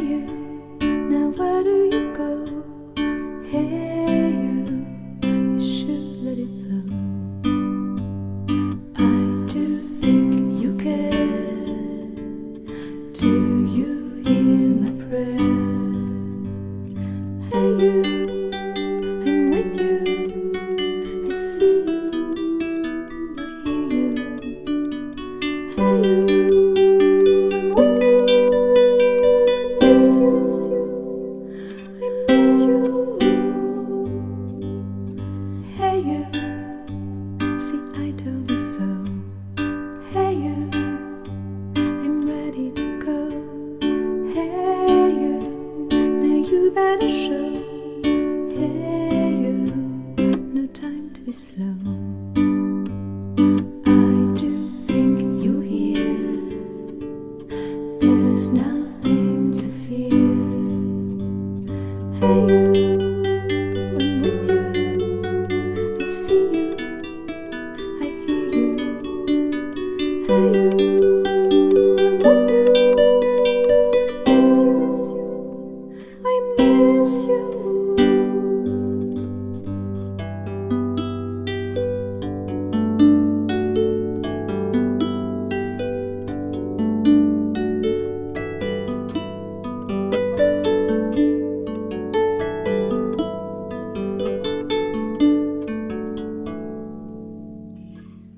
you, now where do you go? Hey you should let it flow. I do think you care. Do you hear my prayer? Hey you, I'm with you. I see you, I hear you. Hey you, I'm with you. I miss you, I miss you. Hey you, see I told you so. Hey you, I'm ready to go. Hey you, now you better show. Hey you, no time to be slow. I do think you hear. There's nothing to fear. Hey you, I'm with you. I see you, I hear you. Hey you, I'm with you. I miss you.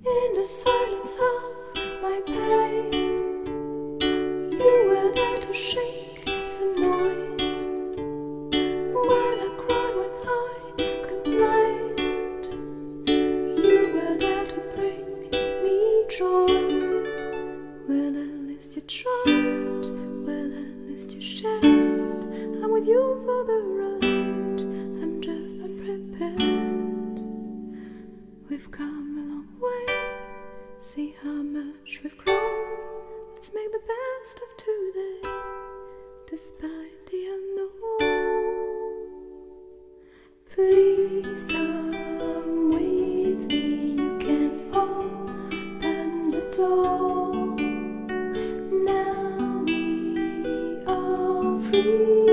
In the silence of my pain, you were there to shake some noise. When I cried, when I complained, you were there to bring me joy. Well, at least you tried, well, at least you shared. I'm with you for the ride, I'm just unprepared. We've come a long way, see how much we've grown. Let's make the best of today, despite the unknown. Please come with me, you can open the door. Now we are free.